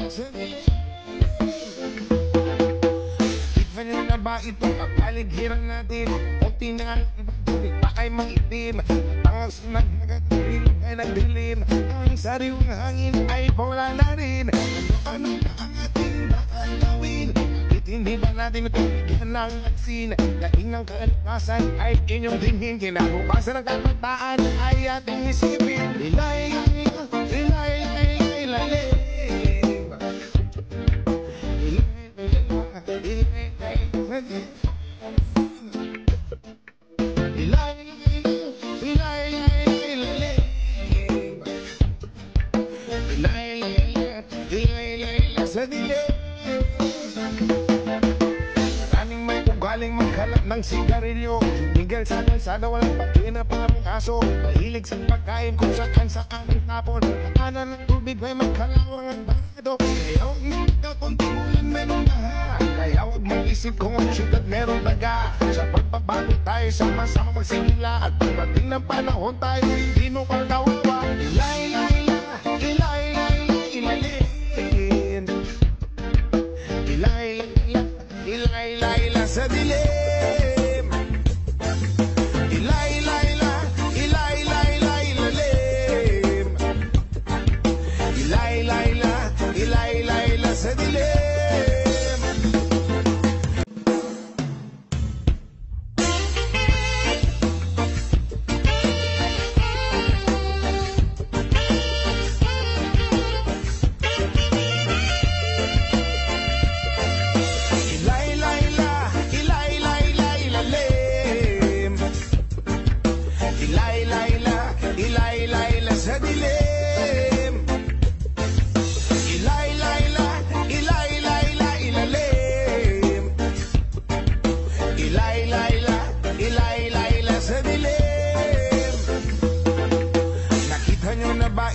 sa dilim. Iba nyo na ba ito kapaligiran natin? Kunti na nga tubig pa ay maitim. Tangas na nagatilim ay nagdilim. Ang sariwang hangin ay pawala na rin. Ano na ang ating bakal gawin? Bakit hindi ba natin ito bigyan ng aksin? Daing ng kalikasan ay inyong tingin. Kinabukasan ng kabataan ay ating isipin. Ilay, ilay, ilay, lalim. Sa dilim. Maraming may ugaling magkalat ng sigarilyo. Tinggal sa kalsada walang pakina parang aso. Mahilig sa pagkain kung saan ang tapon. Kanan ng tubig may magkalawang ang barado. Kaya huwag magkakunting ulan meron baha. Kaya huwag mag-isip kung ang syudad meron daga. Sa pagbabago tayo sama-sama magsimula. At pagdating ng panahon tayo hindi mo pagkawawa. Ilay, ilay, ilay, ilay, ilalim. Ilay, ilay, ilay, ilay, sa dilim. Ilay, ilay, ilay, ilay, ilay, ilalim. Ilay, ilay, ilay, ilay, ilay, sa dilim.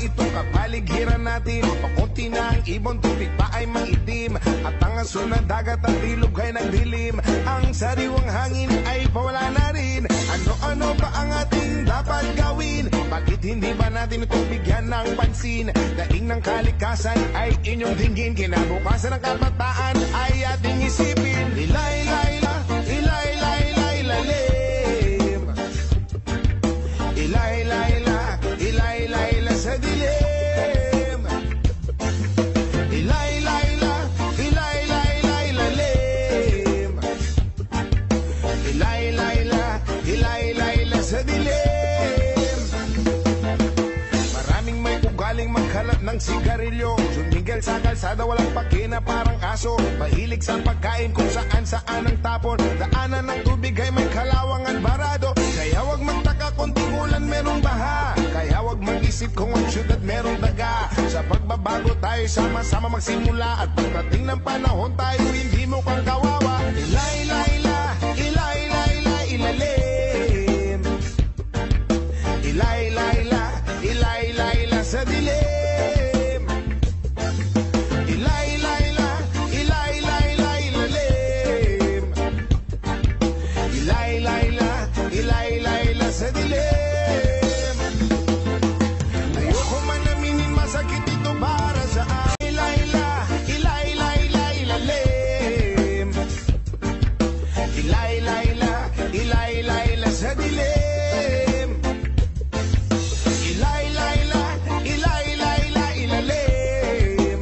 Itong kapaligiran natin, pakunti na ang ibon, tubig pa ay maitim. At ang aso ng dagat at ilog ay nagdilim. Ang sariwang hangin ay pawala na rin. Ano-ano ba ang ating dapat gawin? Bakit hindi ba natin ito bigyan ng pansin? Daing ng kalikasan ay inyong dinggin. Kinabukasan ng kabataan ay ating isipin. Ilay, ilay, ilay, ilay, ilay, lalim. Ilay, ilay, ilay, ilay, ilay, sa dilim. Ilay, ilay, ilay, ilay, ilay, lalim. Ilay, ilay, ilay, ilay, ilay, sa dilim. Maraming may ugaling magkalat ng sigarilyo. Tumigil sa kalsada walang pakina parang aso. Mahilig sa pagkain kung saan ang tapon. Daanan ng tubig ay may kalawang at barado. Kaya wag magtaka kunting ulan merong baha. Kaya wag mag-isip kung ang syudad merong daga. Sa pagbabago tayo sama-sama magsimula. At pagdating ng panahon tayo hindi mo kang kawawa. Ilay, ilay, ilay, ilay, ilay, ilalim. Ilay, ilay, ilay, ilay, ilay, sa dilim. Ilay, ilay, ilay, ilay, ilay, ilalim. Ilay, ilay, ilay, ilay, ilay, sa dilim. Ayoko man aminin masakit ito para sa ilay, ilay, ilay, ilay, ilalim. Ilay, ilay, ilay, ilay, ilay, sa dilim. Ilay, ilay, ilay, ilay, ilay, ilalim.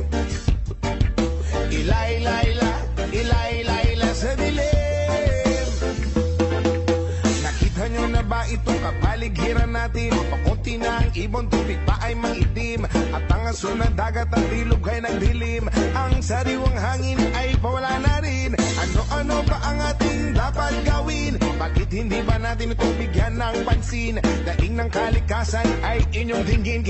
Ilay, ilay, ilay, ilay, ilay, sa dilim. Nakita nyo na ba itong kapaligiran natin? Pakunti na ang ibon, tubig pa ay maitim. At ang aso ng dagat at ilog ay nagdilim. Ang sariwang hangin ay pawala na rin. Ano-ano ba ang ating dapat gawin? Bakit hindi ba natin ito bigyan ng pansin? Daing ng kalikasan ay inyong dinggin.